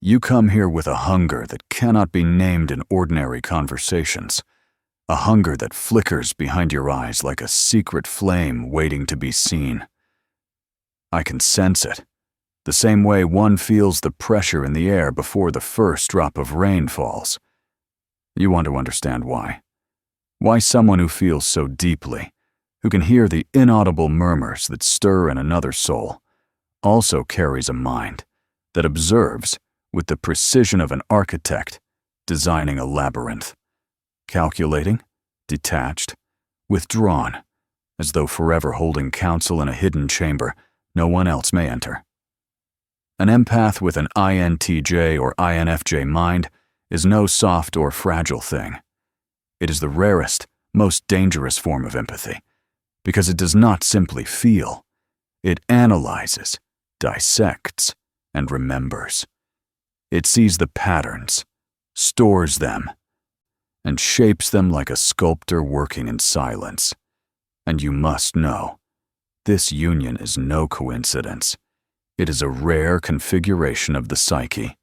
You come here with a hunger that cannot be named in ordinary conversations, a hunger that flickers behind your eyes like a secret flame waiting to be seen. I can sense it, the same way one feels the pressure in the air before the first drop of rain falls. You want to understand why. Why someone who feels so deeply, who can hear the inaudible murmurs that stir in another soul, also carries a mind that observes with the precision of an architect designing a labyrinth, calculating, detached, withdrawn, as though forever holding counsel in a hidden chamber no one else may enter. An empath with an INTJ or INFJ mind is no soft or fragile thing. It is the rarest, most dangerous form of empathy, because it does not simply feel. It analyzes, dissects, and remembers. It sees the patterns, stores them, and shapes them like a sculptor working in silence. And you must know, this union is no coincidence. It is a rare configuration of the psyche,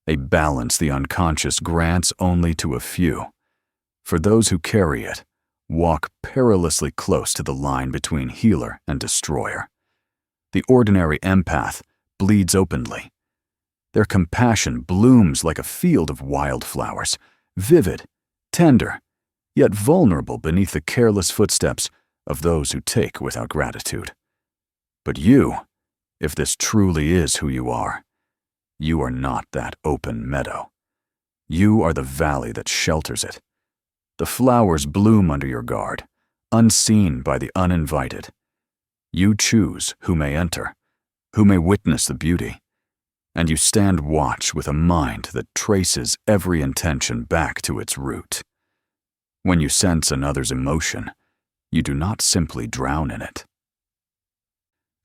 a balance the unconscious grants only to a few. For those who carry it, walk perilously close to the line between healer and destroyer. The ordinary empath bleeds openly. Their compassion blooms like a field of wildflowers, vivid, tender, yet vulnerable beneath the careless footsteps of those who take without gratitude. But you, if this truly is who you are not that open meadow. You are the valley that shelters it. The flowers bloom under your guard, unseen by the uninvited. You choose who may enter, who may witness the beauty, and you stand watch with a mind that traces every intention back to its root. When you sense another's emotion, you do not simply drown in it.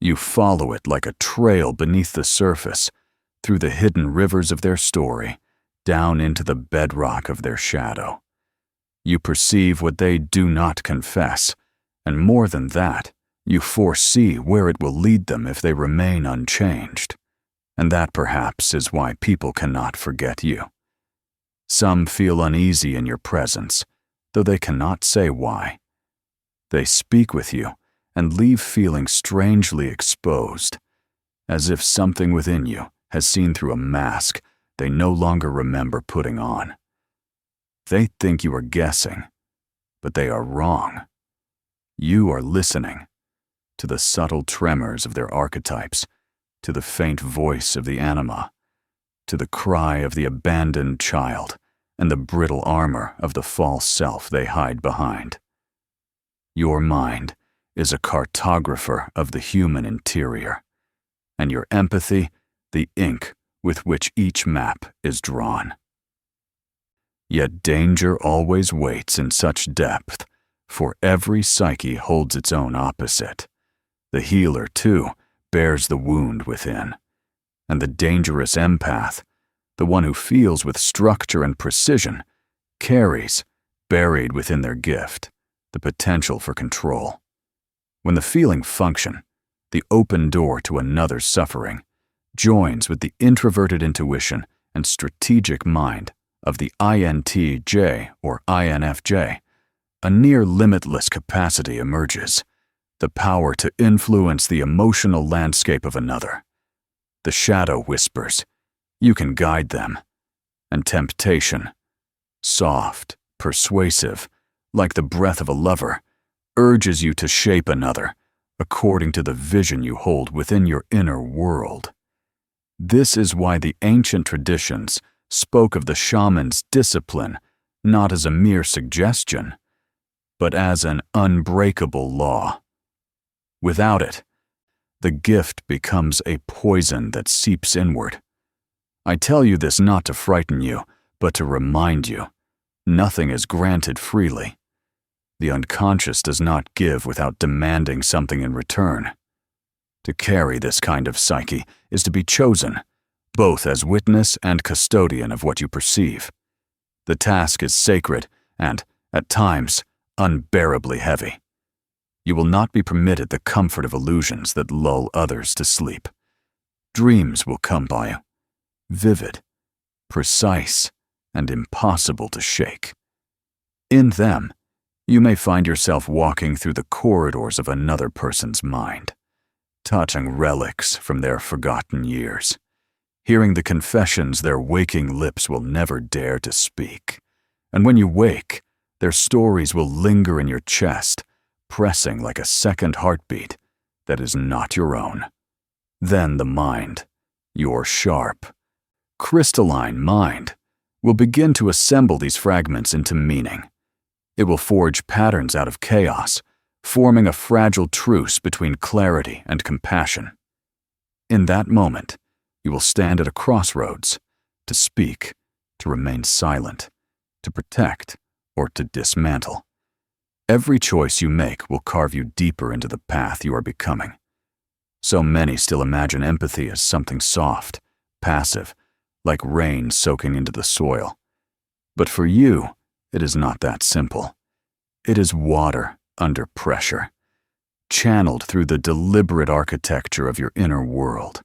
You follow it like a trail beneath the surface, through the hidden rivers of their story, down into the bedrock of their shadow. You perceive what they do not confess, and more than that, you foresee where it will lead them if they remain unchanged. And that perhaps is why people cannot forget you. Some feel uneasy in your presence, though they cannot say why. They speak with you and leave feeling strangely exposed, as if something within you has seen through a mask they no longer remember putting on. They think you are guessing, but they are wrong. You are listening to the subtle tremors of their archetypes, to the faint voice of the anima, to the cry of the abandoned child and the brittle armor of the false self they hide behind. Your mind is a cartographer of the human interior, and your empathy the ink with which each map is drawn. Yet danger always waits in such depth, for every psyche holds its own opposite. The healer, too, bears the wound within, and the dangerous empath, the one who feels with structure and precision, carries, buried within their gift, the potential for control. When the feeling function, the open door to another's suffering, joins with the introverted intuition and strategic mind of the INTJ or INFJ, a near limitless capacity emerges, the power to influence the emotional landscape of another. The shadow whispers, you can guide them, and temptation, soft, persuasive, like the breath of a lover, urges you to shape another according to the vision you hold within your inner world. This is why the ancient traditions spoke of the shaman's discipline not as a mere suggestion, but as an unbreakable law. Without it, the gift becomes a poison that seeps inward. I tell you this not to frighten you, but to remind you, nothing is granted freely. The unconscious does not give without demanding something in return. To carry this kind of psyche is to be chosen, both as witness and custodian of what you perceive. The task is sacred and, at times, unbearably heavy. You will not be permitted the comfort of illusions that lull others to sleep. Dreams will come by you, vivid, precise, and impossible to shake. In them, you may find yourself walking through the corridors of another person's mind, touching relics from their forgotten years, hearing the confessions their waking lips will never dare to speak. And when you wake, their stories will linger in your chest, pressing like a second heartbeat that is not your own. Then the mind, your sharp, crystalline mind, will begin to assemble these fragments into meaning. It will forge patterns out of chaos, forming a fragile truce between clarity and compassion. In that moment, you will stand at a crossroads, to speak, to remain silent, to protect, or to dismantle. Every choice you make will carve you deeper into the path you are becoming. So many still imagine empathy as something soft, passive, like rain soaking into the soil. But for you, it is not that simple. It is water under pressure, channeled through the deliberate architecture of your inner world.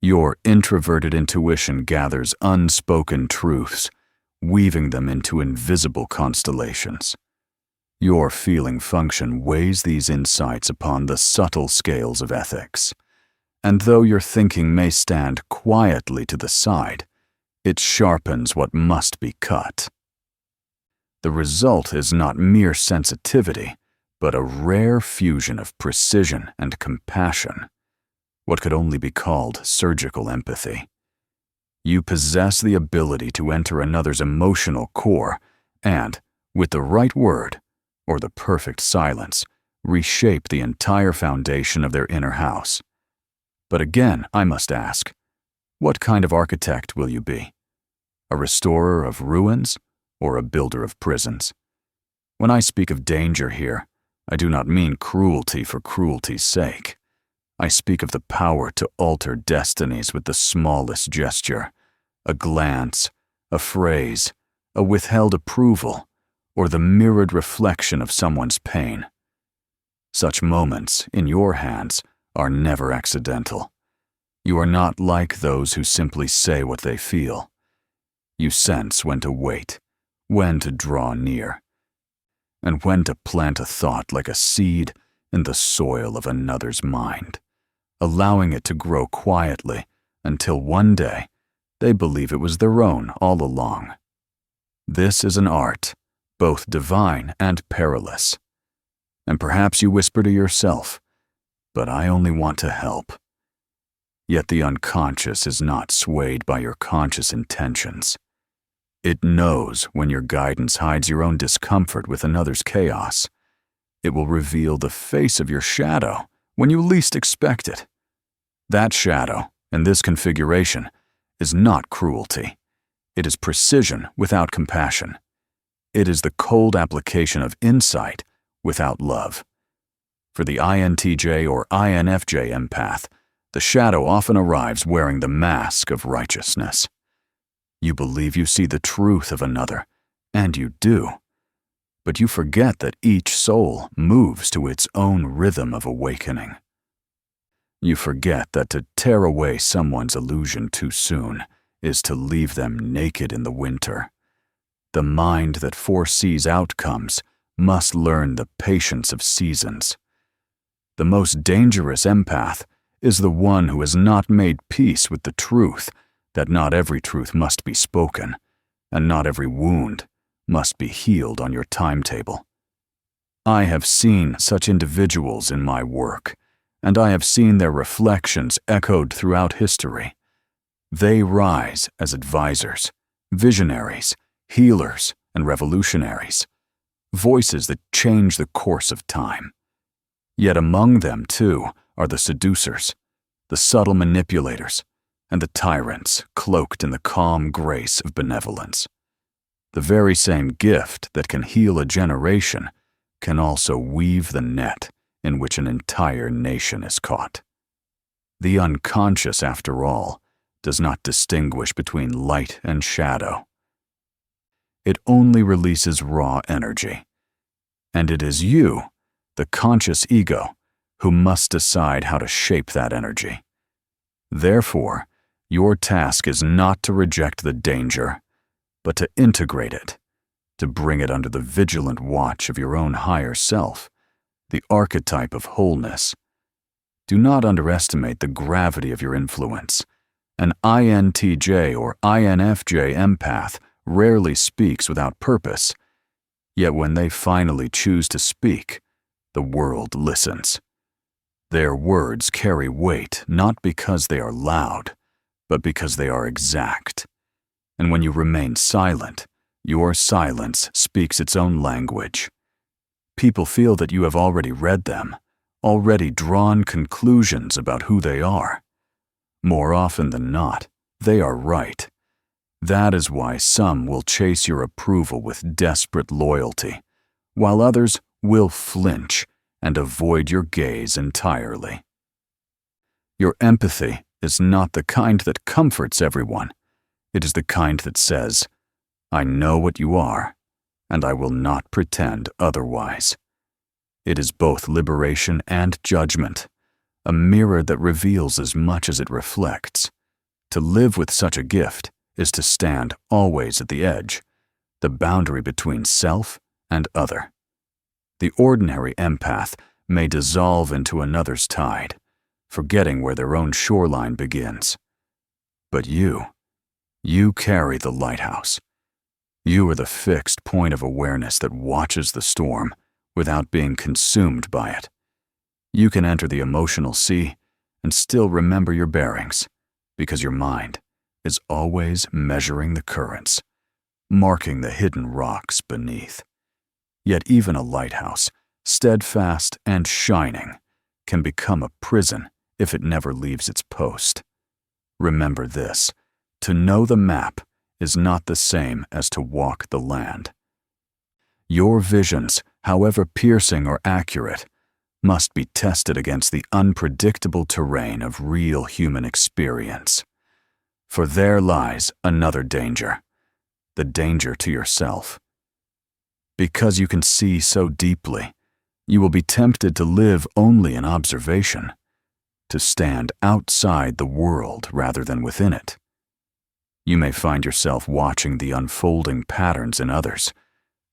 Your introverted intuition gathers unspoken truths, weaving them into invisible constellations. Your feeling function weighs these insights upon the subtle scales of ethics, and though your thinking may stand quietly to the side, it sharpens what must be cut. The result is not mere sensitivity, but a rare fusion of precision and compassion, what could only be called surgical empathy. You possess the ability to enter another's emotional core and, with the right word, or the perfect silence, reshape the entire foundation of their inner house. But again, I must ask, what kind of architect will you be? A restorer of ruins or a builder of prisons? When I speak of danger here, I do not mean cruelty for cruelty's sake. I speak of the power to alter destinies with the smallest gesture, a glance, a phrase, a withheld approval, or the mirrored reflection of someone's pain. Such moments, in your hands, are never accidental. You are not like those who simply say what they feel. You sense when to wait, when to draw near, and when to plant a thought like a seed in the soil of another's mind, allowing it to grow quietly until one day they believe it was their own all along. This is an art, both divine and perilous. And perhaps you whisper to yourself, "But I only want to help." Yet the unconscious is not swayed by your conscious intentions. It knows when your guidance hides your own discomfort with another's chaos. It will reveal the face of your shadow when you least expect it. That shadow, in this configuration, is not cruelty. It is precision without compassion. It is the cold application of insight without love. For the INTJ or INFJ empath, the shadow often arrives wearing the mask of righteousness. You believe you see the truth of another, and you do. But you forget that each soul moves to its own rhythm of awakening. You forget that to tear away someone's illusion too soon is to leave them naked in the winter. The mind that foresees outcomes must learn the patience of seasons. The most dangerous empath is the one who has not made peace with the truth that not every truth must be spoken, and not every wound must be healed on your timetable. I have seen such individuals in my work, and I have seen their reflections echoed throughout history. They rise as advisors, visionaries, healers, and revolutionaries, voices that change the course of time. Yet among them, too, are the seducers, the subtle manipulators, and the tyrants cloaked in the calm grace of benevolence. The very same gift that can heal a generation can also weave the net in which an entire nation is caught. The unconscious, after all, does not distinguish between light and shadow. It only releases raw energy. And it is you, the conscious ego, who must decide how to shape that energy. Therefore, Your task is not to reject the danger, but to integrate it, to bring it under the vigilant watch of your own higher self, the archetype of wholeness. Do not underestimate the gravity of your influence. An INTJ or INFJ empath rarely speaks without purpose, yet when they finally choose to speak, the world listens. Their words carry weight not because they are loud, but because they are exact. And when you remain silent, your silence speaks its own language. People feel that you have already read them, already drawn conclusions about who they are. More often than not, they are right. That is why some will chase your approval with desperate loyalty, while others will flinch and avoid your gaze entirely. Your empathy is not the kind that comforts everyone. It is the kind that says, "I know what you are, and I will not pretend otherwise." It is both liberation and judgment, a mirror that reveals as much as it reflects. To live with such a gift is to stand always at the edge, the boundary between self and other. The ordinary empath may dissolve into another's tide, forgetting where their own shoreline begins. But you carry the lighthouse. You are the fixed point of awareness that watches the storm without being consumed by it. You can enter the emotional sea and still remember your bearings, because your mind is always measuring the currents, marking the hidden rocks beneath. Yet even a lighthouse, steadfast and shining, can become a prison if it never leaves its post. Remember this: to know the map is not the same as to walk the land. Your visions, however piercing or accurate, must be tested against the unpredictable terrain of real human experience. For there lies another danger, the danger to yourself. Because you can see so deeply, you will be tempted to live only in observation, to stand outside the world rather than within it. You may find yourself watching the unfolding patterns in others,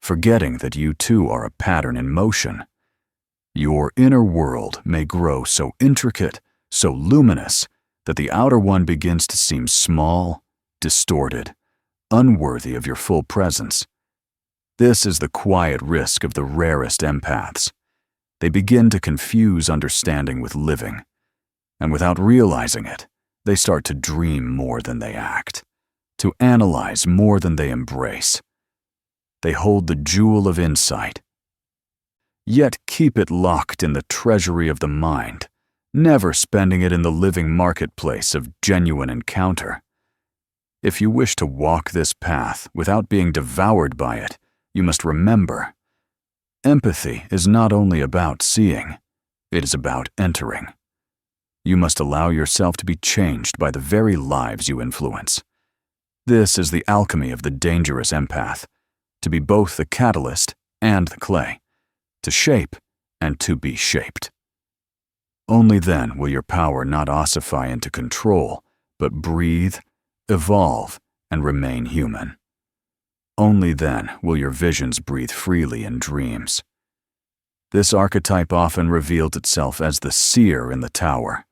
forgetting that you too are a pattern in motion. Your inner world may grow so intricate, so luminous, that the outer one begins to seem small, distorted, unworthy of your full presence. This is the quiet risk of the rarest empaths. They begin to confuse understanding with living, and without realizing it, they start to dream more than they act, to analyze more than they embrace. They hold the jewel of insight, yet keep it locked in the treasury of the mind, never spending it in the living marketplace of genuine encounter. If you wish to walk this path without being devoured by it, you must remember, empathy is not only about seeing, it is about entering. You must allow yourself to be changed by the very lives you influence. This is the alchemy of the dangerous empath, to be both the catalyst and the clay, to shape and to be shaped. Only then will your power not ossify into control, but breathe, evolve, and remain human. Only then will your visions breathe freely in dreams. This archetype often revealed itself as the seer in the tower,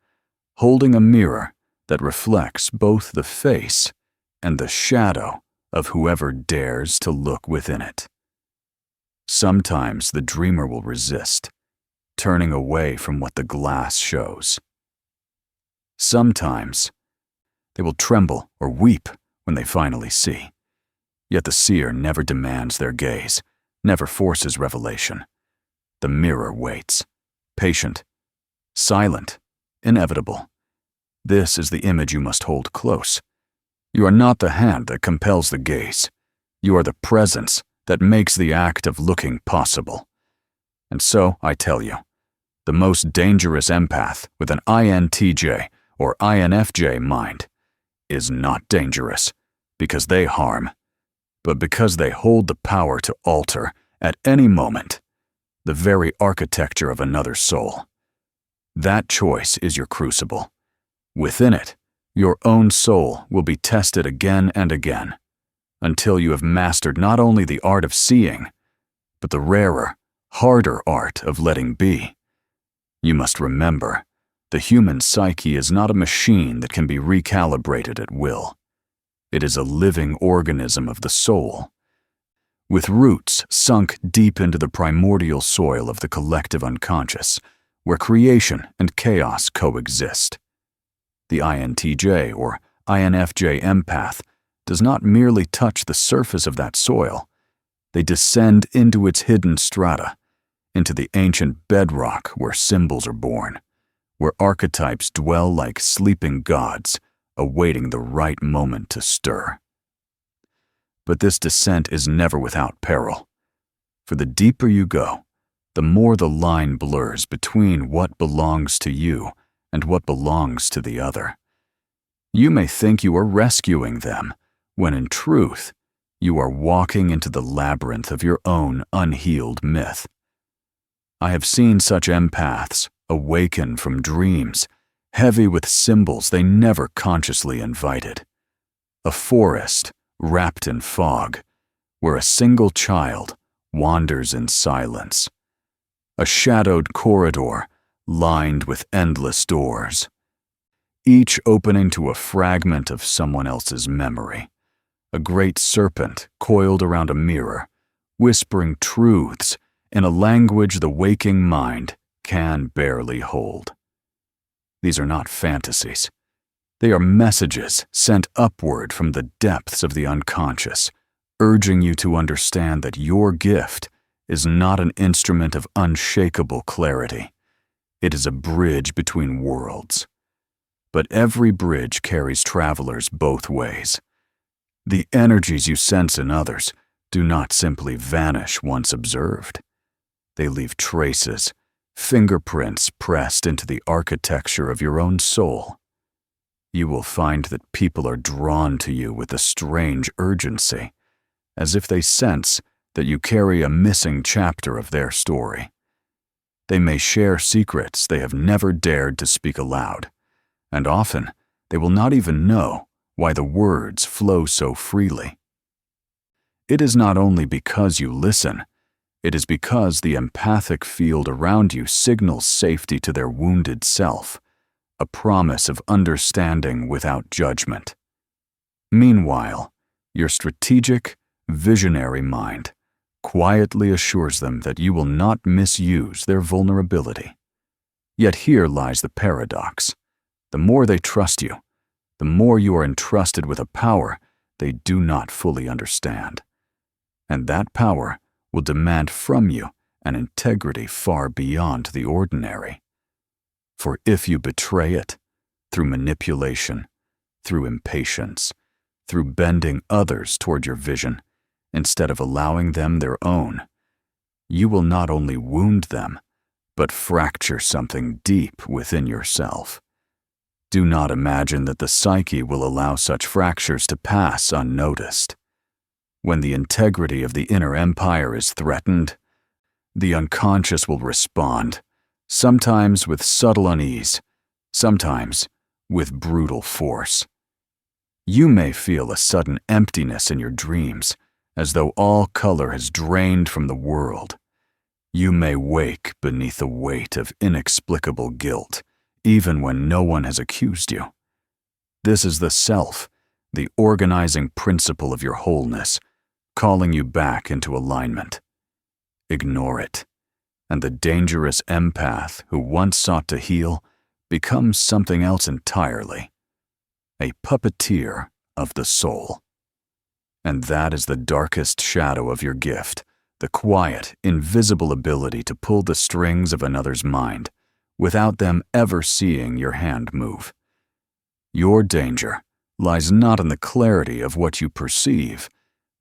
holding a mirror that reflects both the face and the shadow of whoever dares to look within it. Sometimes the dreamer will resist, turning away from what the glass shows. Sometimes they will tremble or weep when they finally see. Yet the seer never demands their gaze, never forces revelation. The mirror waits, patient, silent, inevitable. This is the image you must hold close. You are not the hand that compels the gaze. You are the presence that makes the act of looking possible. And so, I tell you, the most dangerous empath with an INTJ or INFJ mind is not dangerous because they harm, but because they hold the power to alter, at any moment, the very architecture of another soul. That choice is your crucible. Within it, Your own soul will be tested again and again, until you have mastered not only the art of seeing, but the rarer, harder art of letting be. You must remember, the human psyche is not a machine that can be recalibrated at will. It is a living organism of the soul, with roots sunk deep into the primordial soil of the collective unconscious, where creation and chaos coexist. The INTJ or INFJ empath does not merely touch the surface of that soil. They descend into its hidden strata, into the ancient bedrock where symbols are born, where archetypes dwell like sleeping gods, awaiting the right moment to stir. But this descent is never without peril, for the deeper you go, the more the line blurs between what belongs to you and what belongs to the other. You may think you are rescuing them, when in truth, you are walking into the labyrinth of your own unhealed myth. I have seen such empaths awaken from dreams, heavy with symbols they never consciously invited. A forest wrapped in fog, where a single child wanders in silence. A shadowed corridor lined with endless doors, each opening to a fragment of someone else's memory. A great serpent coiled around a mirror, whispering truths in a language the waking mind can barely hold. These are not fantasies. They are messages sent upward from the depths of the unconscious, urging you to understand that your gift is not an instrument of unshakable clarity. It is a bridge between worlds. But every bridge carries travelers both ways. The energies you sense in others do not simply vanish once observed. They leave traces, fingerprints pressed into the architecture of your own soul. You will find that people are drawn to you with a strange urgency, as if they sense that you carry a missing chapter of their story. They may share secrets they have never dared to speak aloud, and often they will not even know why the words flow so freely. It is not only because you listen, it is because the empathic field around you signals safety to their wounded self, a promise of understanding without judgment. Meanwhile, your strategic, visionary mind quietly assures them that you will not misuse their vulnerability. Yet here lies the paradox. The more they trust you, the more you are entrusted with a power they do not fully understand. And that power will demand from you an integrity far beyond the ordinary. For if you betray it, through manipulation, through impatience, through bending others toward your vision, instead of allowing them their own, you will not only wound them, but fracture something deep within yourself. Do not imagine that the psyche will allow such fractures to pass unnoticed. When the integrity of the inner empire is threatened, the unconscious will respond, sometimes with subtle unease, sometimes with brutal force. You may feel a sudden emptiness in your dreams, as though all color has drained from the world. You may wake beneath the weight of inexplicable guilt, even when no one has accused you. This is the self, the organizing principle of your wholeness, calling you back into alignment. Ignore it, and the dangerous empath who once sought to heal becomes something else entirely, a puppeteer of the soul. And that is the darkest shadow of your gift, the quiet, invisible ability to pull the strings of another's mind without them ever seeing your hand move. Your danger lies not in the clarity of what you perceive,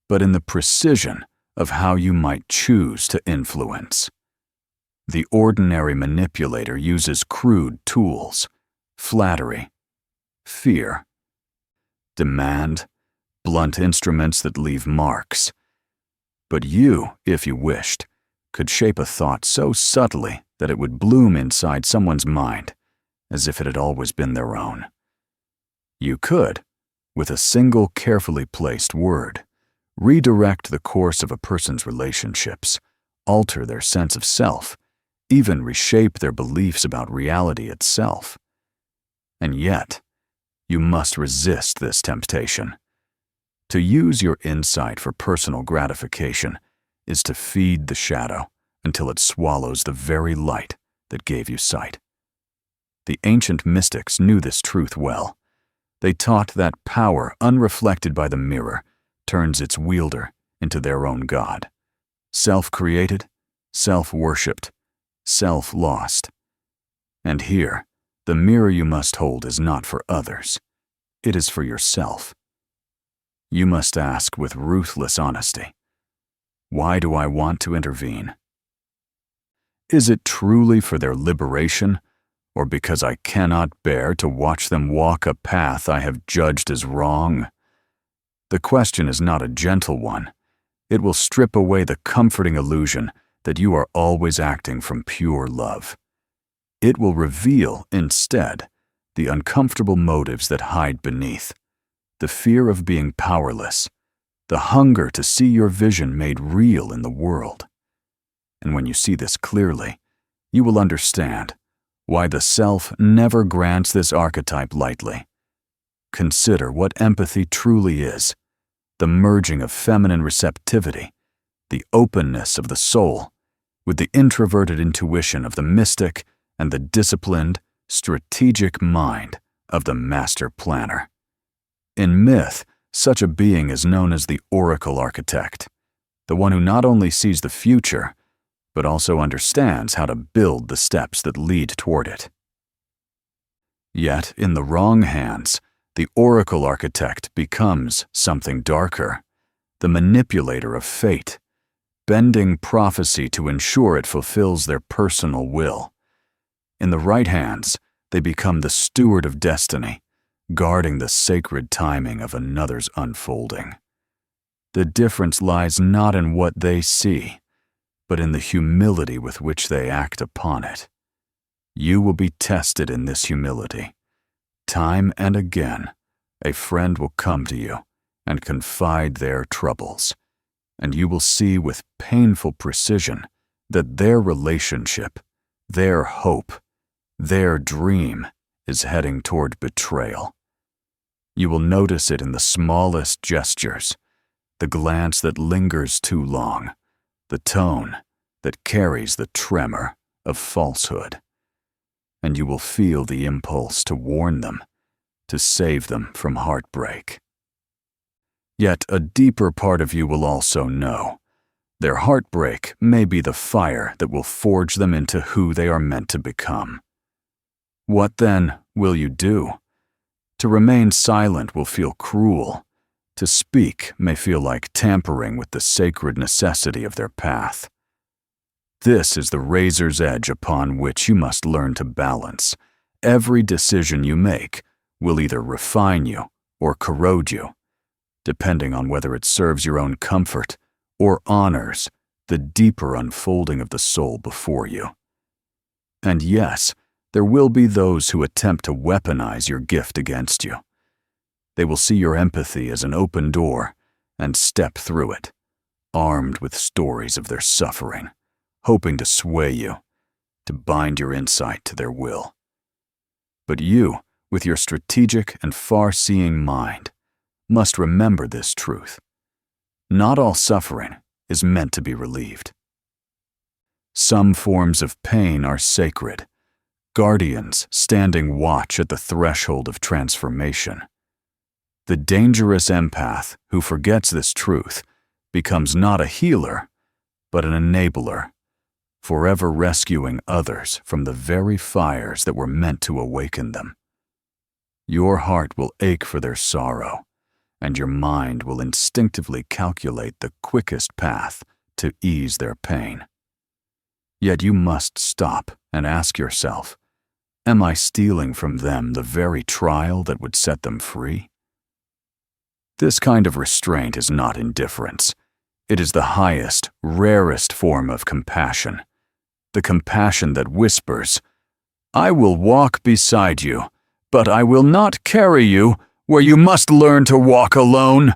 but in the precision of how you might choose to influence. The ordinary manipulator uses crude tools, flattery, fear, demand, blunt instruments that leave marks. But you, if you wished, could shape a thought so subtly that it would bloom inside someone's mind, as if it had always been their own. You could, with a single carefully placed word, redirect the course of a person's relationships, alter their sense of self, even reshape their beliefs about reality itself. And yet, you must resist this temptation. To use your insight for personal gratification is to feed the shadow until it swallows the very light that gave you sight. The ancient mystics knew this truth well. They taught that power unreflected by the mirror turns its wielder into their own god. Self-created, self-worshipped, self-lost. And here, the mirror you must hold is not for others. It is for yourself. You must ask with ruthless honesty, why do I want to intervene? Is it truly for their liberation, or because I cannot bear to watch them walk a path I have judged as wrong? The question is not a gentle one. It will strip away the comforting illusion that you are always acting from pure love. It will reveal, instead, the uncomfortable motives that hide beneath, the fear of being powerless, the hunger to see your vision made real in the world. And when you see this clearly, you will understand why the self never grants this archetype lightly. Consider what empathy truly is, the merging of feminine receptivity, the openness of the soul, with the introverted intuition of the mystic and the disciplined, strategic mind of the master planner. In myth, such a being is known as the oracle architect, the one who not only sees the future, but also understands how to build the steps that lead toward it. Yet, in the wrong hands, the oracle architect becomes something darker, the manipulator of fate, bending prophecy to ensure it fulfills their personal will. In the right hands, they become the steward of destiny, guarding the sacred timing of another's unfolding. The difference lies not in what they see, but in the humility with which they act upon it. You will be tested in this humility. Time and again, a friend will come to you and confide their troubles, and you will see with painful precision that their relationship, their hope, their dream is heading toward betrayal. You will notice it in the smallest gestures, the glance that lingers too long, the tone that carries the tremor of falsehood. And you will feel the impulse to warn them, to save them from heartbreak. Yet a deeper part of you will also know their heartbreak may be the fire that will forge them into who they are meant to become. What then will you do? To remain silent will feel cruel. To speak may feel like tampering with the sacred necessity of their path. This is the razor's edge upon which you must learn to balance. Every decision you make will either refine you or corrode you, depending on whether it serves your own comfort or honors the deeper unfolding of the soul before you. And yes, there will be those who attempt to weaponize your gift against you. They will see your empathy as an open door and step through it, armed with stories of their suffering, hoping to sway you, to bind your insight to their will. But you, with your strategic and far-seeing mind, must remember this truth. Not all suffering is meant to be relieved. Some forms of pain are sacred, guardians standing watch at the threshold of transformation. The dangerous empath who forgets this truth becomes not a healer, but an enabler, forever rescuing others from the very fires that were meant to awaken them. Your heart will ache for their sorrow, and your mind will instinctively calculate the quickest path to ease their pain. Yet you must stop and ask yourself, am I stealing from them the very trial that would set them free? This kind of restraint is not indifference. It is the highest, rarest form of compassion. The compassion that whispers, I will walk beside you, but I will not carry you where you must learn to walk alone.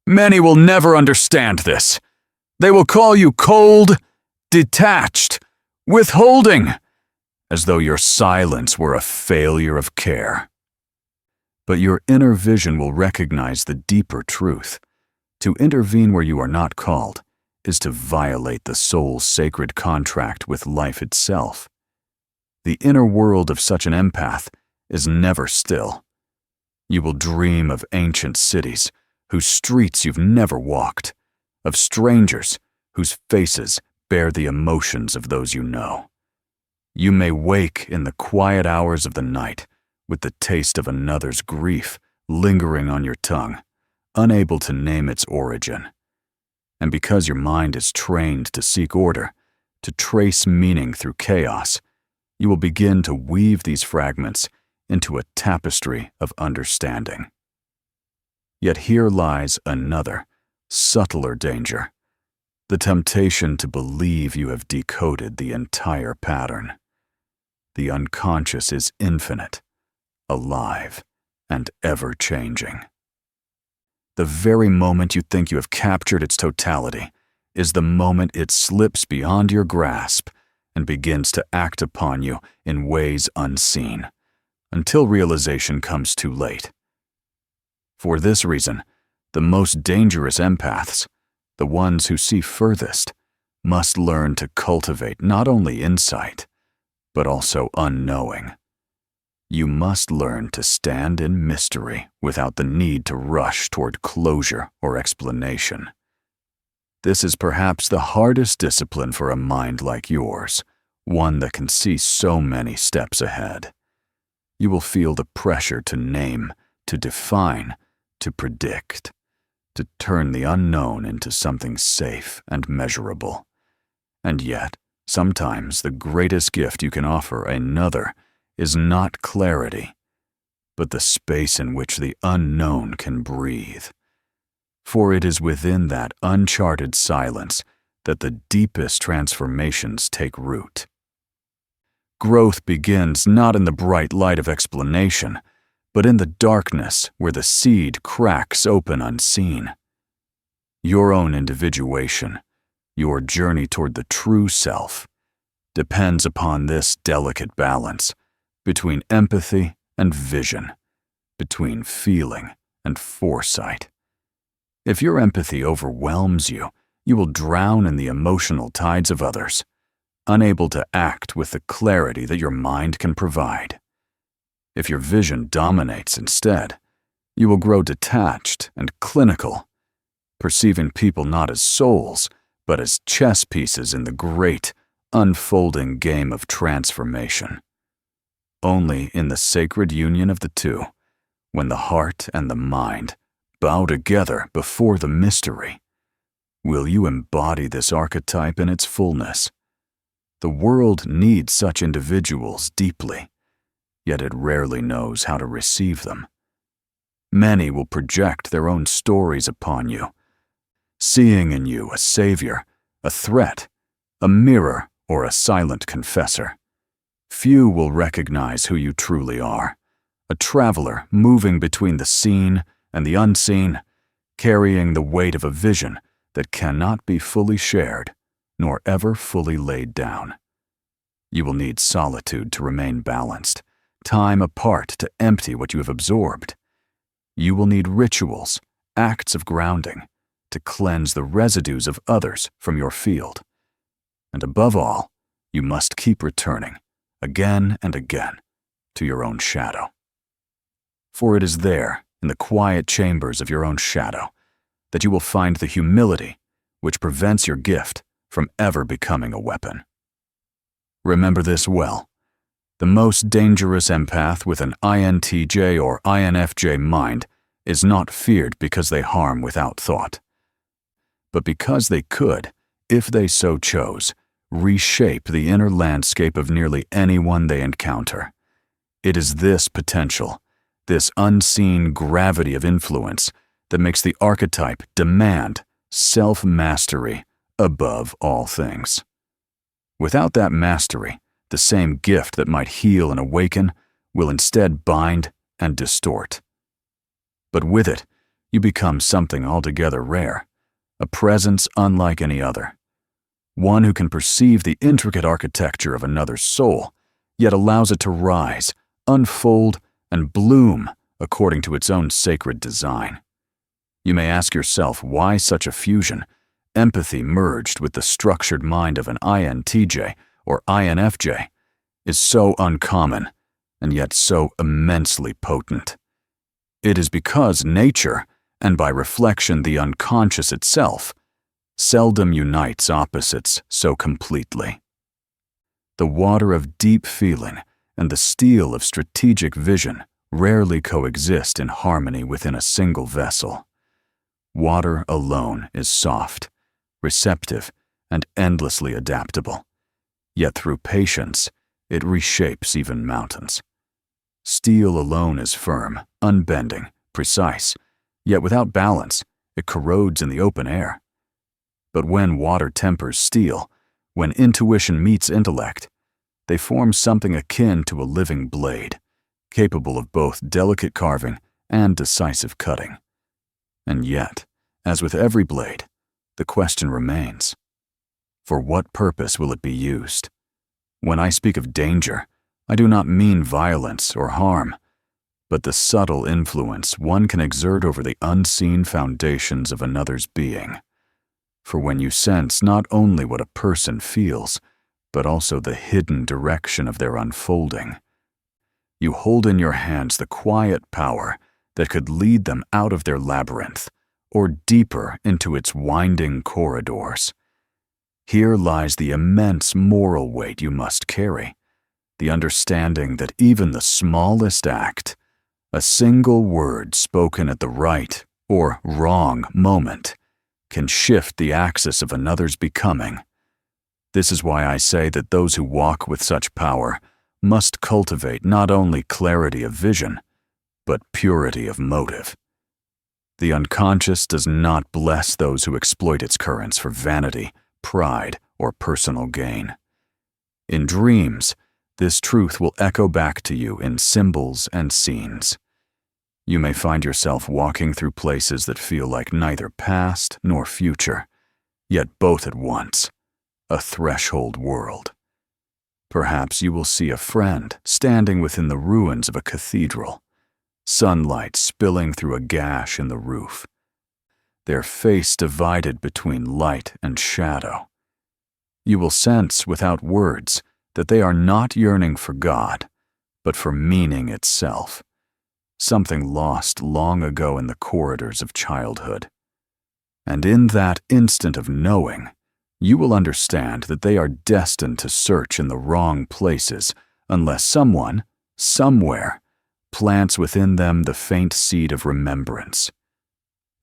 Many will never understand this. They will call you cold, detached, withholding, as though your silence were a failure of care. But your inner vision will recognize the deeper truth. To intervene where you are not called is to violate the soul's sacred contract with life itself. The inner world of such an empath is never still. You will dream of ancient cities whose streets you've never walked, of strangers whose faces bear the emotions of those you know. You may wake in the quiet hours of the night with the taste of another's grief lingering on your tongue, unable to name its origin. And because your mind is trained to seek order, to trace meaning through chaos, you will begin to weave these fragments into a tapestry of understanding. Yet here lies another, subtler danger: the temptation to believe you have decoded the entire pattern. The unconscious is infinite, alive, and ever-changing. The very moment you think you have captured its totality is the moment it slips beyond your grasp and begins to act upon you in ways unseen, until realization comes too late. For this reason, the most dangerous empaths, the ones who see furthest, must learn to cultivate not only insight, but also unknowing. You must learn to stand in mystery without the need to rush toward closure or explanation. This is perhaps the hardest discipline for a mind like yours, one that can see so many steps ahead. You will feel the pressure to name, to define, to predict, to turn the unknown into something safe and measurable. And yet, sometimes the greatest gift you can offer another is not clarity, but the space in which the unknown can breathe. For it is within that uncharted silence that the deepest transformations take root. Growth begins not in the bright light of explanation, but in the darkness where the seed cracks open unseen. Your own individuation, your journey toward the true self, depends upon this delicate balance between empathy and vision, between feeling and foresight. If your empathy overwhelms you, you will drown in the emotional tides of others, unable to act with the clarity that your mind can provide. If your vision dominates instead, you will grow detached and clinical, perceiving people not as souls, but as chess pieces in the great, unfolding game of transformation. Only in the sacred union of the two, when the heart and the mind bow together before the mystery, will you embody this archetype in its fullness. The world needs such individuals deeply, yet it rarely knows how to receive them. Many will project their own stories upon you, seeing in you a savior, a threat, a mirror, or a silent confessor. Few will recognize who you truly are, a traveler moving between the seen and the unseen, carrying the weight of a vision that cannot be fully shared, nor ever fully laid down. You will need solitude to remain balanced, time apart to empty what you have absorbed. You will need rituals, acts of grounding, to cleanse the residues of others from your field. And above all, you must keep returning, again and again, to your own shadow. For it is there, in the quiet chambers of your own shadow, that you will find the humility which prevents your gift from ever becoming a weapon. Remember this well. The most dangerous empath with an INTJ or INFJ mind is not feared because they harm without thought, but because they could, if they so chose, reshape the inner landscape of nearly anyone they encounter. It is this potential, this unseen gravity of influence, that makes the archetype demand self-mastery above all things. Without that mastery, the same gift that might heal and awaken will instead bind and distort. But with it, you become something altogether rare, a presence unlike any other. One who can perceive the intricate architecture of another's soul, yet allows it to rise, unfold, and bloom according to its own sacred design. You may ask yourself why such a fusion, empathy merged with the structured mind of an INTJ or INFJ, is so uncommon and yet so immensely potent. It is because nature, and by reflection the unconscious itself, seldom unites opposites so completely. The water of deep feeling and the steel of strategic vision rarely coexist in harmony within a single vessel. Water alone is soft, receptive, and endlessly adaptable. Yet through patience, it reshapes even mountains. Steel alone is firm, unbending, precise, yet without balance, it corrodes in the open air. But when water tempers steel, when intuition meets intellect, they form something akin to a living blade, capable of both delicate carving and decisive cutting. And yet, as with every blade, the question remains: for what purpose will it be used? When I speak of danger, I do not mean violence or harm, but the subtle influence one can exert over the unseen foundations of another's being. For when you sense not only what a person feels, but also the hidden direction of their unfolding, you hold in your hands the quiet power that could lead them out of their labyrinth or deeper into its winding corridors. Here lies the immense moral weight you must carry, the understanding that even the smallest act, a single word spoken at the right or wrong moment, can shift the axis of another's becoming. This is why I say that those who walk with such power must cultivate not only clarity of vision, but purity of motive. The unconscious does not bless those who exploit its currents for vanity, pride, or personal gain. In dreams, this truth will echo back to you in symbols and scenes. You may find yourself walking through places that feel like neither past nor future, yet both at once, a threshold world. Perhaps you will see a friend standing within the ruins of a cathedral, sunlight spilling through a gash in the roof, their face divided between light and shadow. You will sense without words that they are not yearning for God, but for meaning itself, something lost long ago in the corridors of childhood. And in that instant of knowing, you will understand that they are destined to search in the wrong places unless someone, somewhere, plants within them the faint seed of remembrance.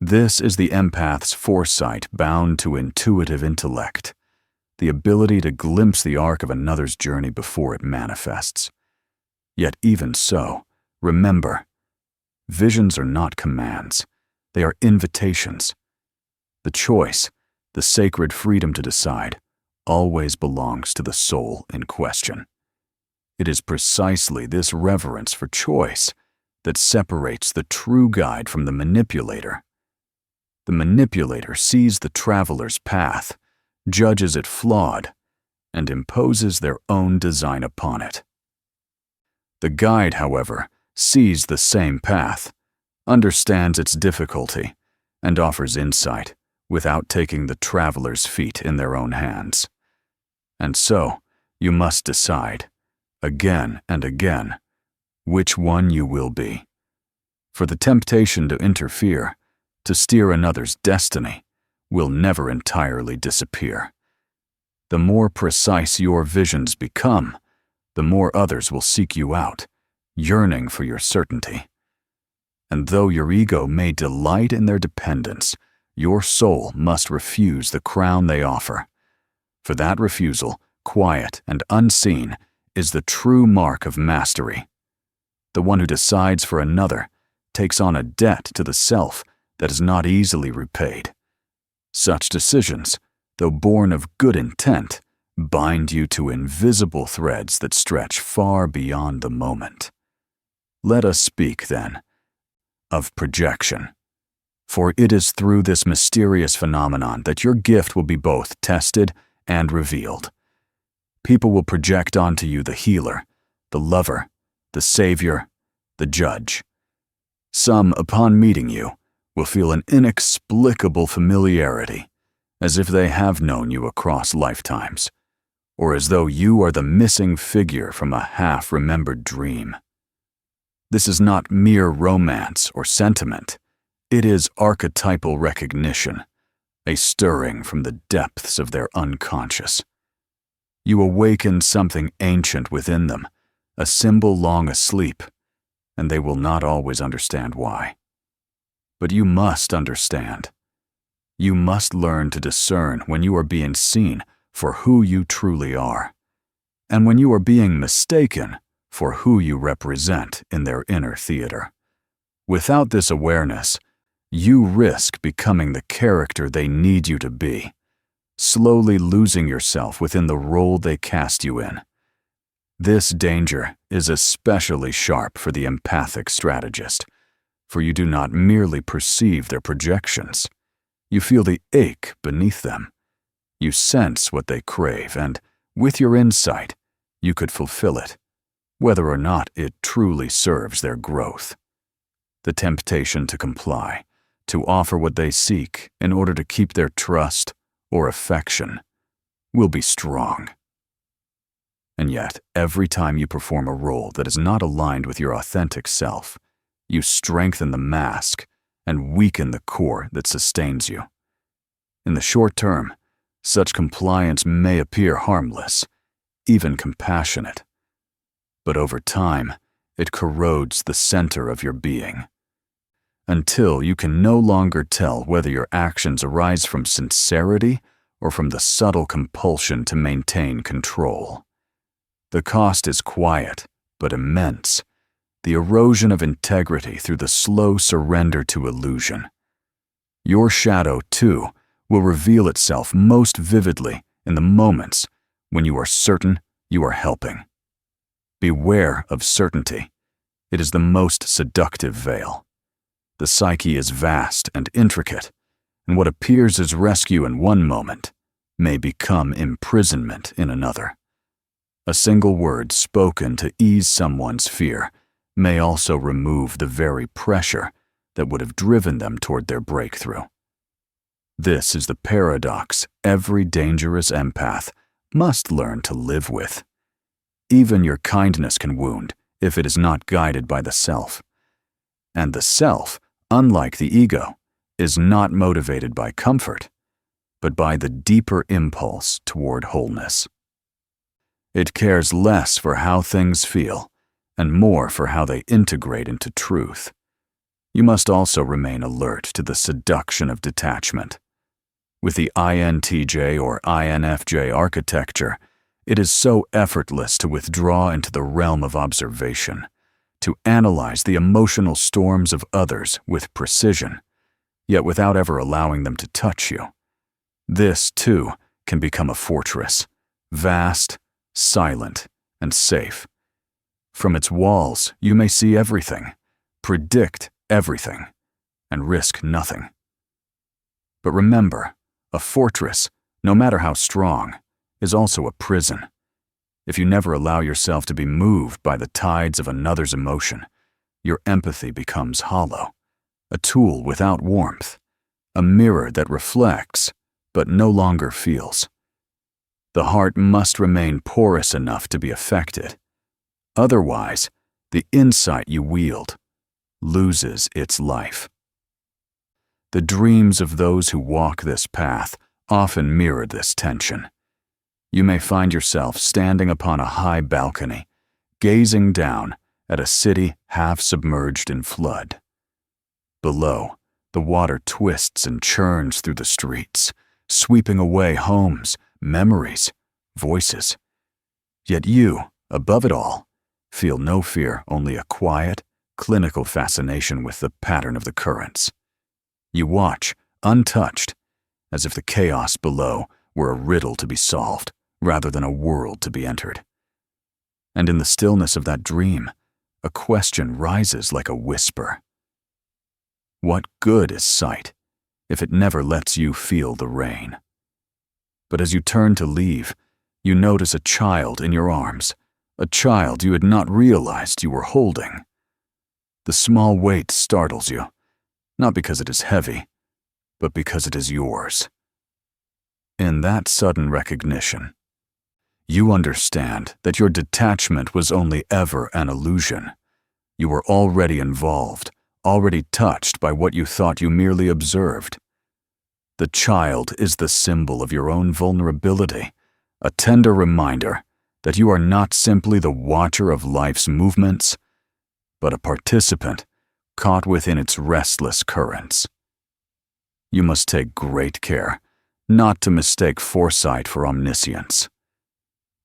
This is the empath's foresight bound to intuitive intellect, the ability to glimpse the arc of another's journey before it manifests. Yet even so, remember, visions are not commands, they are invitations. The choice, the sacred freedom to decide, always belongs to the soul in question. It is precisely this reverence for choice that separates the true guide from the manipulator. The manipulator sees the traveler's path, judges it flawed, and imposes their own design upon it. The guide, however, sees the same path, understands its difficulty, and offers insight without taking the traveler's feet in their own hands. And so, you must decide, again and again, which one you will be. For the temptation to interfere, to steer another's destiny, will never entirely disappear. The more precise your visions become, the more others will seek you out, yearning for your certainty. And though your ego may delight in their dependence, your soul must refuse the crown they offer. For that refusal, quiet and unseen, is the true mark of mastery. The one who decides for another takes on a debt to the self that is not easily repaid. Such decisions, though born of good intent, bind you to invisible threads that stretch far beyond the moment. Let us speak, then, of projection. For it is through this mysterious phenomenon that your gift will be both tested and revealed. People will project onto you the healer, the lover, the savior, the judge. Some, upon meeting you, will feel an inexplicable familiarity, as if they have known you across lifetimes, or as though you are the missing figure from a half-remembered dream. This is not mere romance or sentiment. It is archetypal recognition, a stirring from the depths of their unconscious. You awaken something ancient within them, a symbol long asleep, and they will not always understand why. But you must understand. You must learn to discern when you are being seen for who you truly are, and when you are being mistaken for who you represent in their inner theater. Without this awareness, you risk becoming the character they need you to be, slowly losing yourself within the role they cast you in. This danger is especially sharp for the empathic strategist, for you do not merely perceive their projections. You feel the ache beneath them. You sense what they crave, and with your insight, you could fulfill it, whether or not it truly serves their growth. The temptation to comply, to offer what they seek in order to keep their trust or affection, will be strong. And yet, every time you perform a role that is not aligned with your authentic self, you strengthen the mask and weaken the core that sustains you. In the short term, such compliance may appear harmless, even compassionate. But over time, it corrodes the center of your being, until you can no longer tell whether your actions arise from sincerity or from the subtle compulsion to maintain control. The cost is quiet, but immense, the erosion of integrity through the slow surrender to illusion. Your shadow, too, will reveal itself most vividly in the moments when you are certain you are helping. Beware of certainty. It is the most seductive veil. The psyche is vast and intricate, and what appears as rescue in one moment may become imprisonment in another. A single word spoken to ease someone's fear may also remove the very pressure that would have driven them toward their breakthrough. This is the paradox every dangerous empath must learn to live with. Even your kindness can wound if it is not guided by the self. And the self, unlike the ego, is not motivated by comfort, but by the deeper impulse toward wholeness. It cares less for how things feel and more for how they integrate into truth. You must also remain alert to the seduction of detachment. With the INTJ or INFJ architecture, it is so effortless to withdraw into the realm of observation, to analyze the emotional storms of others with precision, yet without ever allowing them to touch you. This, too, can become a fortress, vast, silent, and safe. From its walls, you may see everything, predict everything, and risk nothing. But remember, a fortress, no matter how strong, is also a prison. If you never allow yourself to be moved by the tides of another's emotion, your empathy becomes hollow, a tool without warmth, a mirror that reflects but no longer feels. The heart must remain porous enough to be affected. Otherwise, the insight you wield loses its life. The dreams of those who walk this path often mirror this tension. You may find yourself standing upon a high balcony, gazing down at a city half submerged in flood. Below, the water twists and churns through the streets, sweeping away homes, memories, voices. Yet you, above it all, feel no fear, only a quiet, clinical fascination with the pattern of the currents. You watch, untouched, as if the chaos below were a riddle to be solved, rather than a world to be entered. And in the stillness of that dream, a question rises like a whisper. What good is sight if it never lets you feel the rain? But as you turn to leave, you notice a child in your arms, a child you had not realized you were holding. The small weight startles you, not because it is heavy, but because it is yours. In that sudden recognition, you understand that your detachment was only ever an illusion. You were already involved, already touched by what you thought you merely observed. The child is the symbol of your own vulnerability, a tender reminder that you are not simply the watcher of life's movements, but a participant caught within its restless currents. You must take great care not to mistake foresight for omniscience.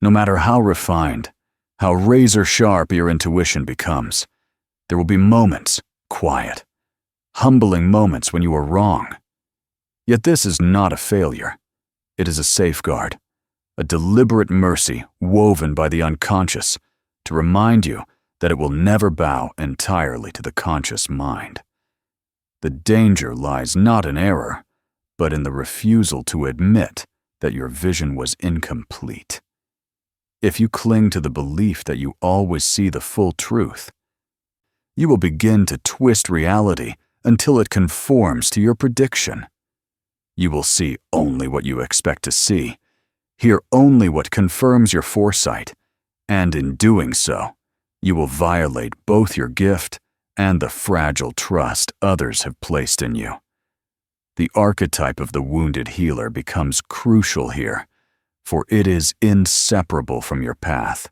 No matter how refined, how razor-sharp your intuition becomes, there will be moments, quiet, humbling moments when you are wrong. Yet this is not a failure. It is a safeguard, a deliberate mercy woven by the unconscious to remind you that it will never bow entirely to the conscious mind. The danger lies not in error, but in the refusal to admit that your vision was incomplete. If you cling to the belief that you always see the full truth, you will begin to twist reality until it conforms to your prediction. You will see only what you expect to see, hear only what confirms your foresight, and in doing so, you will violate both your gift and the fragile trust others have placed in you. The archetype of the wounded healer becomes crucial here, for it is inseparable from your path.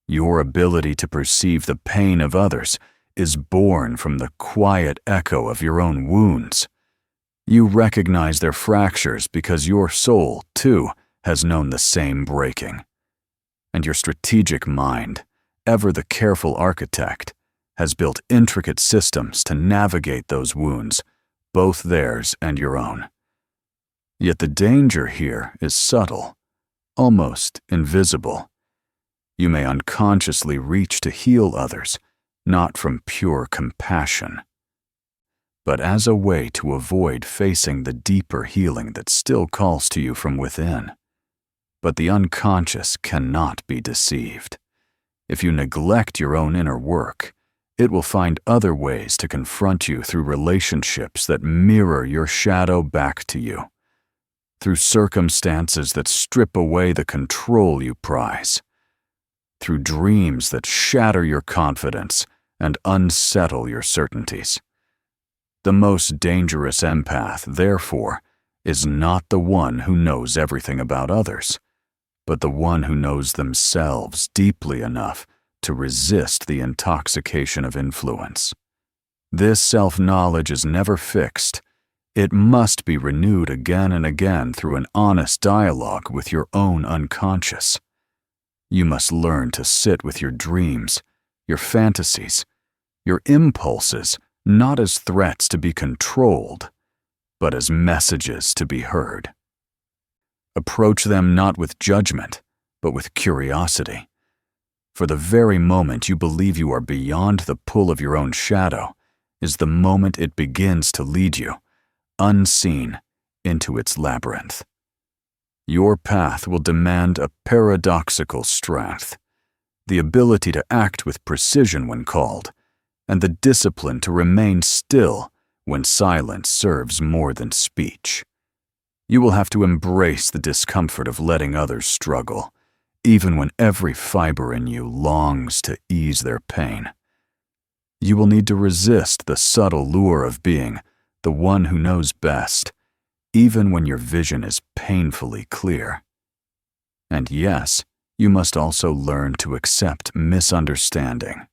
Your ability to perceive the pain of others is born from the quiet echo of your own wounds. You recognize their fractures because your soul, too, has known the same breaking. And your strategic mind, ever the careful architect, has built intricate systems to navigate those wounds, both theirs and your own. Yet the danger here is subtle, almost invisible. You may unconsciously reach to heal others, not from pure compassion, but as a way to avoid facing the deeper healing that still calls to you from within. But the unconscious cannot be deceived. If you neglect your own inner work, it will find other ways to confront you through relationships that mirror your shadow back to you, through circumstances that strip away the control you prize, through dreams that shatter your confidence and unsettle your certainties. The most dangerous empath, therefore, is not the one who knows everything about others, but the one who knows themselves deeply enough to resist the intoxication of influence. This self-knowledge is never fixed. It must be renewed again and again through an honest dialogue with your own unconscious. You must learn to sit with your dreams, your fantasies, your impulses, not as threats to be controlled, but as messages to be heard. Approach them not with judgment, but with curiosity. For the very moment you believe you are beyond the pull of your own shadow is the moment it begins to lead you, unseen, into its labyrinth. Your path will demand a paradoxical strength, the ability to act with precision when called, and the discipline to remain still when silence serves more than speech. You will have to embrace the discomfort of letting others struggle, even when every fiber in you longs to ease their pain. You will need to resist the subtle lure of being the one who knows best, even when your vision is painfully clear. And yes, you must also learn to accept misunderstanding.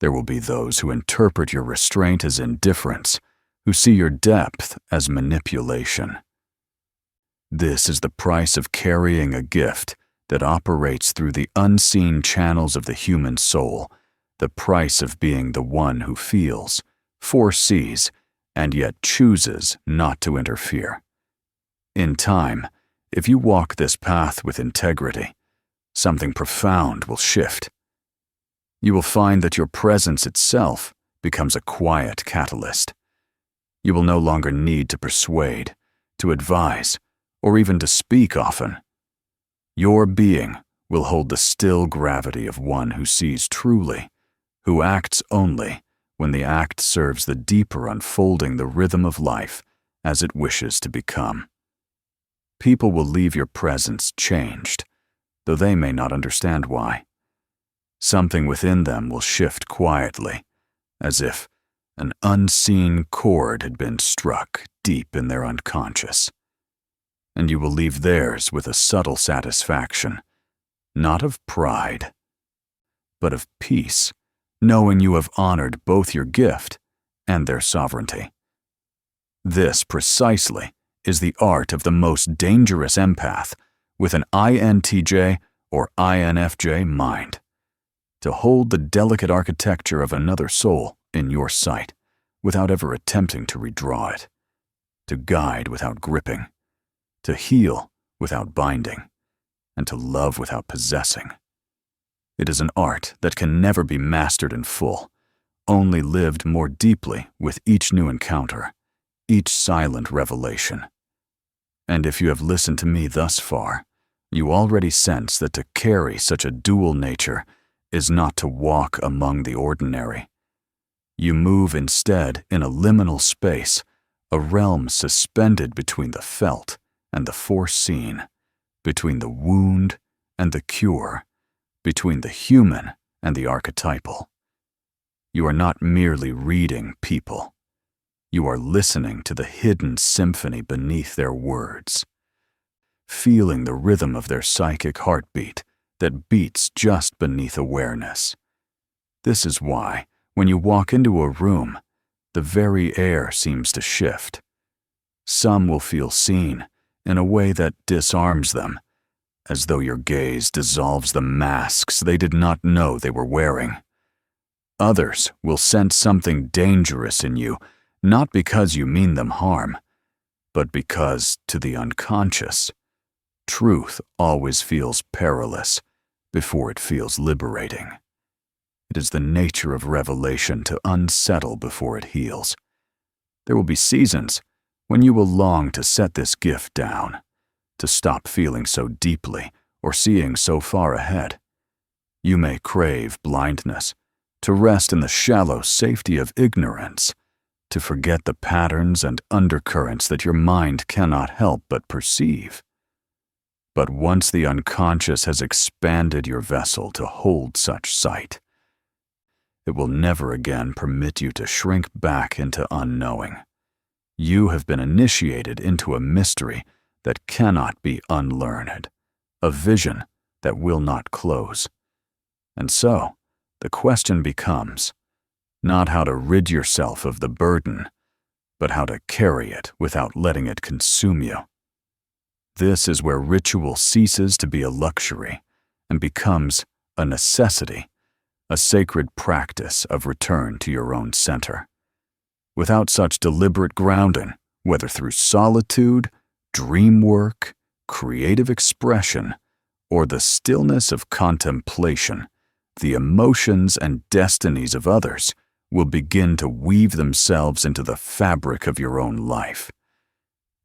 There will be those who interpret your restraint as indifference, who see your depth as manipulation. This is the price of carrying a gift that operates through the unseen channels of the human soul, the price of being the one who feels, foresees, and yet chooses not to interfere. In time, if you walk this path with integrity, something profound will shift. You will find that your presence itself becomes a quiet catalyst, You will no longer need to persuade, to advise, or even to speak often. Your being will hold the still gravity of one who sees truly, who acts only when the act serves the deeper unfolding the rhythm of life as it wishes to become. People will leave your presence changed, though they may not understand why. Something within them will shift quietly, as if an unseen chord had been struck deep in their unconscious. And you will leave theirs with a subtle satisfaction, not of pride, but of peace, knowing you have honored both your gift and their sovereignty. This precisely is the art of the most dangerous empath with an INTJ or INFJ mind, to hold the delicate architecture of another soul in your sight without ever attempting to redraw it, to guide without gripping, to heal without binding, and to love without possessing. It is an art that can never be mastered in full, only lived more deeply with each new encounter, each silent revelation. And if you have listened to me thus far, you already sense that to carry such a dual nature is not to walk among the ordinary. You move instead in a liminal space, a realm suspended between the felt and the foreseen, between the wound and the cure, between the human and the archetypal. You are not merely reading people. You are listening to the hidden symphony beneath their words, feeling the rhythm of their psychic heartbeat that beats just beneath awareness. This is why, when you walk into a room, the very air seems to shift. Some will feel seen in a way that disarms them, as though your gaze dissolves the masks they did not know they were wearing. Others will sense something dangerous in you, not because you mean them harm, but because, to the unconscious, truth always feels perilous before it feels liberating. It is the nature of revelation to unsettle before it heals. There will be seasons when you will long to set this gift down, to stop feeling so deeply or seeing so far ahead. You may crave blindness, to rest in the shallow safety of ignorance, to forget the patterns and undercurrents that your mind cannot help but perceive. But once the unconscious has expanded your vessel to hold such sight, it will never again permit you to shrink back into unknowing. You have been initiated into a mystery that cannot be unlearned, a vision that will not close. And so, the question becomes, not how to rid yourself of the burden, but how to carry it without letting it consume you. This is where ritual ceases to be a luxury and becomes a necessity, a sacred practice of return to your own center. Without such deliberate grounding, whether through solitude, dream work, creative expression, or the stillness of contemplation, the emotions and destinies of others will begin to weave themselves into the fabric of your own life.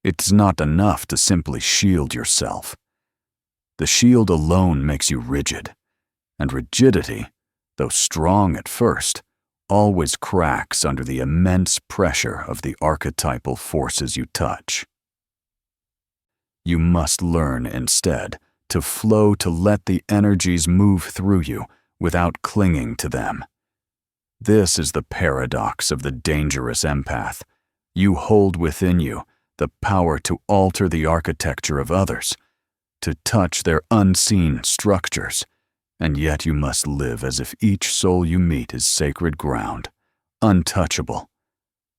It's not enough to simply shield yourself. The shield alone makes you rigid, and rigidity, though strong at first, always cracks under the immense pressure of the archetypal forces you touch. You must learn instead to flow, to let the energies move through you without clinging to them. This is the paradox of the dangerous empath. You hold within you the power to alter the architecture of others, to touch their unseen structures, and yet you must live as if each soul you meet is sacred ground, untouchable,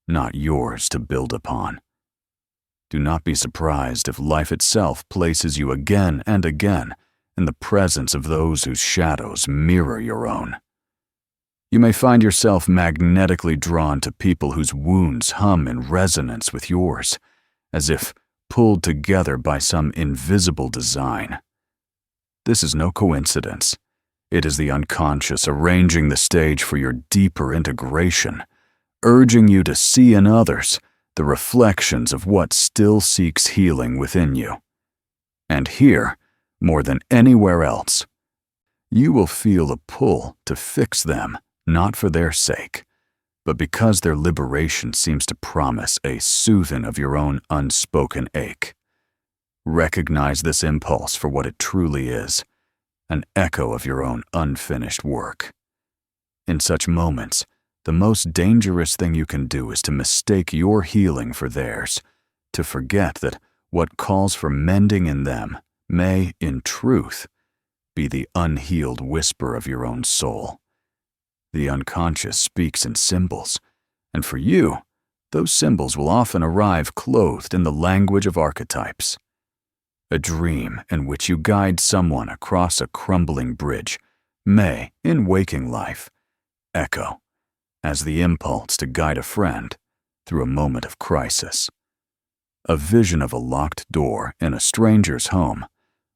not yours to build upon. Do not be surprised if life itself places you again and again in the presence of those whose shadows mirror your own. You may find yourself magnetically drawn to people whose wounds hum in resonance with yours, as if pulled together by some invisible design. This is no coincidence. It is the unconscious arranging the stage for your deeper integration, urging you to see in others the reflections of what still seeks healing within you. And here, more than anywhere else, you will feel a pull to fix them, not for their sake, but because their liberation seems to promise a soothing of your own unspoken ache. Recognize this impulse for what it truly is, an echo of your own unfinished work. In such moments, the most dangerous thing you can do is to mistake your healing for theirs, to forget that what calls for mending in them may, in truth, be the unhealed whisper of your own soul. The unconscious speaks in symbols, and for you, those symbols will often arrive clothed in the language of archetypes. A dream in which you guide someone across a crumbling bridge may, in waking life, echo as the impulse to guide a friend through a moment of crisis. A vision of a locked door in a stranger's home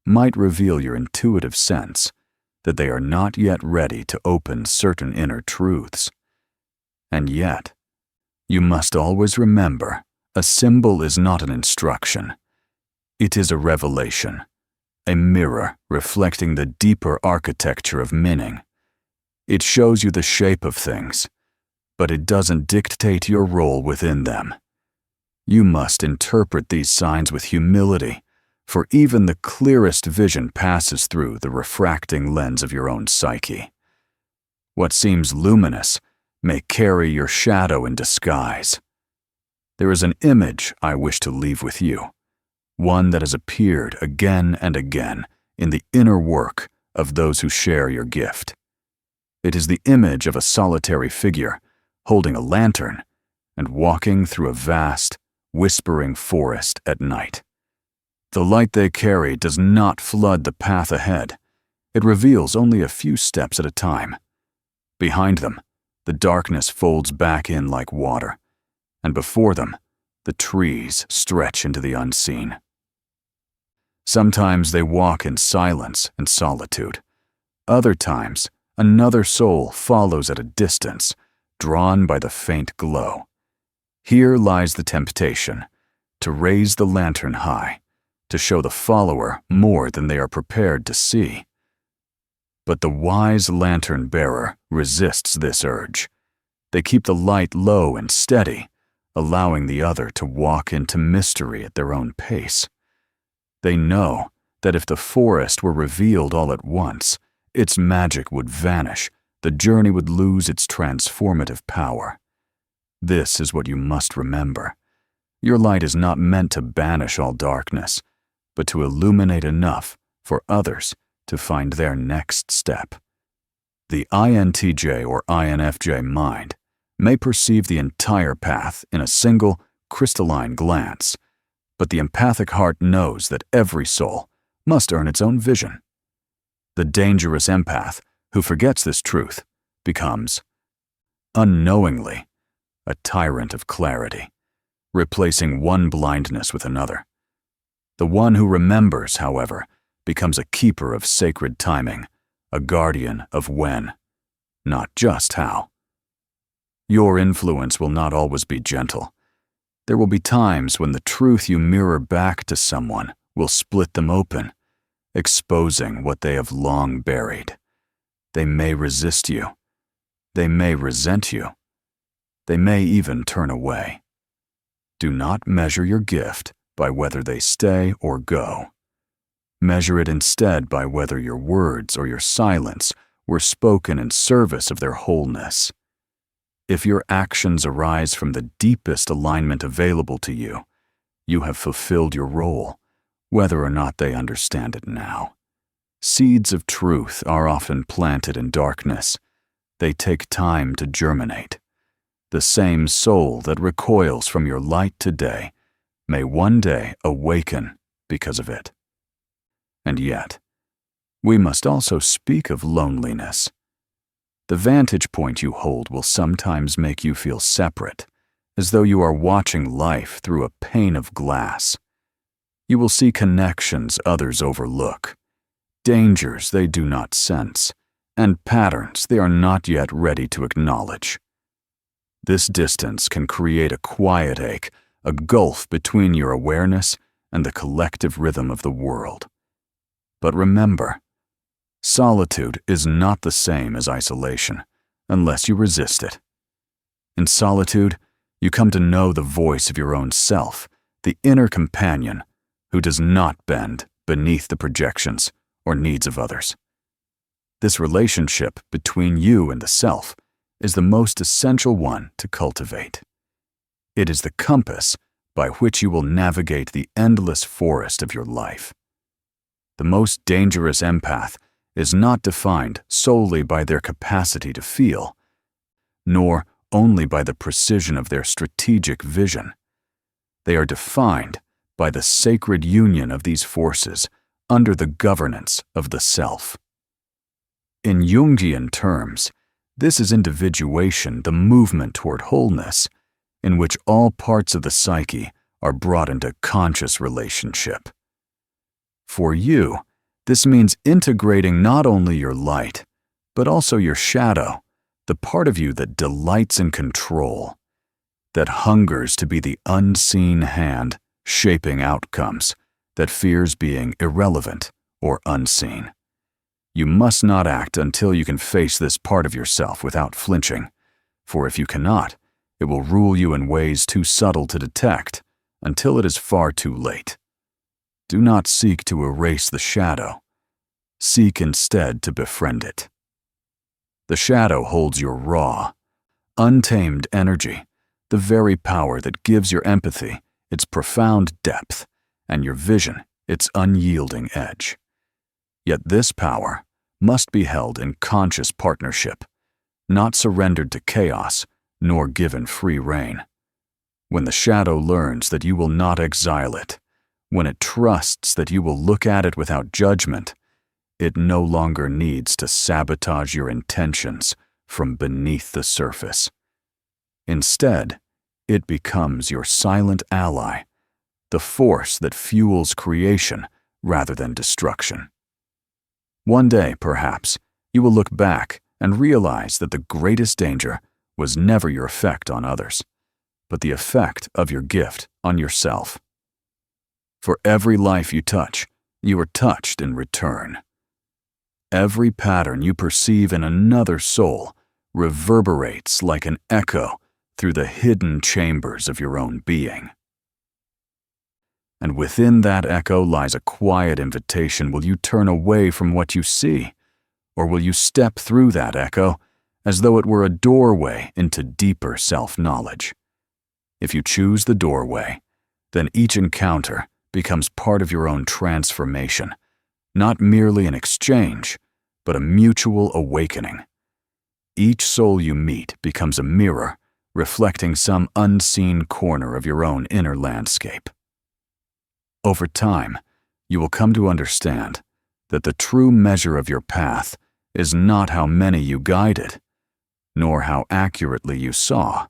might reveal your intuitive sense that they are not yet ready to open certain inner truths. And yet, you must always remember, a symbol is not an instruction. It is a revelation, a mirror reflecting the deeper architecture of meaning. It shows you the shape of things, but it doesn't dictate your role within them. You must interpret these signs with humility, for even the clearest vision passes through the refracting lens of your own psyche. What seems luminous may carry your shadow in disguise. There is an image I wish to leave with you, one that has appeared again and again in the inner work of those who share your gift. It is the image of a solitary figure holding a lantern and walking through a vast, whispering forest at night. The light they carry does not flood the path ahead. It reveals only a few steps at a time. Behind them, the darkness folds back in like water, and before them, the trees stretch into the unseen. Sometimes they walk in silence and solitude. Other times, another soul follows at a distance, drawn by the faint glow. Here lies the temptation, to raise the lantern high, to show the follower more than they are prepared to see. But the wise lantern bearer resists this urge. They keep the light low and steady, allowing the other to walk into mystery at their own pace. They know that if the forest were revealed all at once, its magic would vanish, the journey would lose its transformative power. This is what you must remember. Your light is not meant to banish all darkness, but to illuminate enough for others to find their next step. The INTJ or INFJ mind may perceive the entire path in a single, crystalline glance, but the empathic heart knows that every soul must earn its own vision. The dangerous empath who forgets this truth becomes, unknowingly, a tyrant of clarity, replacing one blindness with another. The one who remembers, however, becomes a keeper of sacred timing, a guardian of when, not just how. Your influence will not always be gentle. There will be times when the truth you mirror back to someone will split them open, exposing what they have long buried. They may resist you. They may resent you. They may even turn away. Do not measure your gift by whether they stay or go. Measure it instead by whether your words or your silence were spoken in service of their wholeness. If your actions arise from the deepest alignment available to you, you have fulfilled your role, whether or not they understand it now. Seeds of truth are often planted in darkness. They take time to germinate. The same soul that recoils from your light today may one day awaken because of it. And yet, we must also speak of loneliness. The vantage point you hold will sometimes make you feel separate, as though you are watching life through a pane of glass. You will see connections others overlook, dangers they do not sense, and patterns they are not yet ready to acknowledge. This distance can create a quiet ache a gulf between your awareness and the collective rhythm of the world. But remember, solitude is not the same as isolation, unless you resist it. In solitude, you come to know the voice of your own self, the inner companion who does not bend beneath the projections or needs of others. This relationship between you and the self is the most essential one to cultivate. It is the compass by which you will navigate the endless forest of your life. The most dangerous empath is not defined solely by their capacity to feel, nor only by the precision of their strategic vision. They are defined by the sacred union of these forces under the governance of the self. In Jungian terms, this is individuation, the movement toward wholeness, in which all parts of the psyche are brought into conscious relationship. For you, this means integrating not only your light, but also your shadow, the part of you that delights in control, that hungers to be the unseen hand shaping outcomes, that fears being irrelevant or unseen. You must not act until you can face this part of yourself without flinching, for if you cannot, it will rule you in ways too subtle to detect until it is far too late. Do not seek to erase the shadow. Seek instead to befriend it. The shadow holds your raw, untamed energy, the very power that gives your empathy its profound depth and your vision its unyielding edge. Yet this power must be held in conscious partnership, not surrendered to chaos nor given free rein. When the shadow learns that you will not exile it, when it trusts that you will look at it without judgment, it no longer needs to sabotage your intentions from beneath the surface. Instead, it becomes your silent ally, the force that fuels creation rather than destruction. One day, perhaps, you will look back and realize that the greatest danger was never your effect on others, but the effect of your gift on yourself. For every life you touch, you are touched in return. Every pattern you perceive in another soul reverberates like an echo through the hidden chambers of your own being. And within that echo lies a quiet invitation. Will you turn away from what you see, or will you step through that echo as though it were a doorway into deeper self-knowledge? If you choose the doorway, then each encounter becomes part of your own transformation, not merely an exchange, but a mutual awakening. Each soul you meet becomes a mirror, reflecting some unseen corner of your own inner landscape. Over time, you will come to understand that the true measure of your path is not how many you guided, nor how accurately you saw,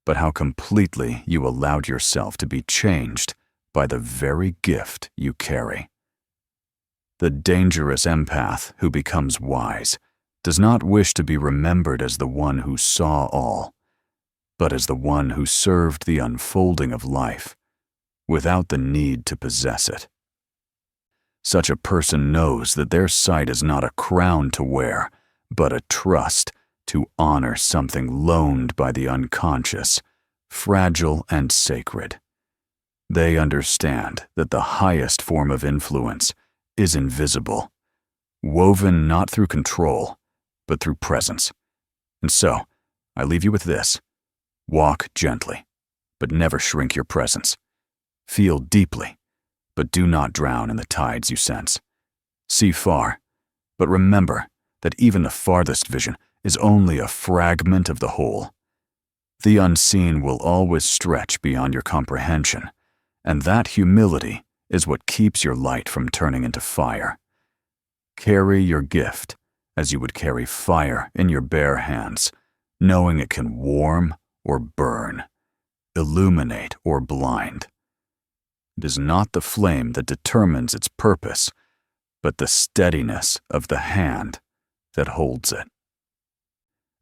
but how completely you allowed yourself to be changed by the very gift you carry. The dangerous empath who becomes wise does not wish to be remembered as the one who saw all, but as the one who served the unfolding of life without the need to possess it. Such a person knows that their sight is not a crown to wear, but a trust to honor something loaned by the unconscious, fragile and sacred. They understand that the highest form of influence is invisible, woven not through control, but through presence. And so, I leave you with this. Walk gently, but never shrink your presence. Feel deeply, but do not drown in the tides you sense. See far, but remember that even the farthest vision is only a fragment of the whole. The unseen will always stretch beyond your comprehension, and that humility is what keeps your light from turning into fire. Carry your gift as you would carry fire in your bare hands, knowing it can warm or burn, illuminate or blind. It is not the flame that determines its purpose, but the steadiness of the hand that holds it.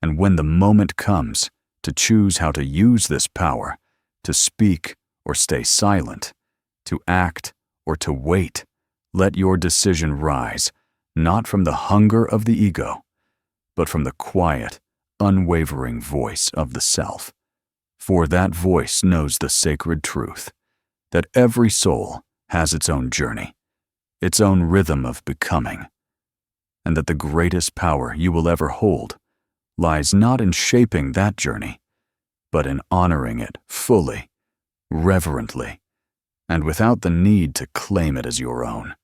And when the moment comes to choose how to use this power, to speak or stay silent, to act or to wait, let your decision rise, not from the hunger of the ego, but from the quiet, unwavering voice of the self. For that voice knows the sacred truth, that every soul has its own journey, its own rhythm of becoming, and that the greatest power you will ever hold lies not in shaping that journey, but in honoring it fully, reverently, and without the need to claim it as your own.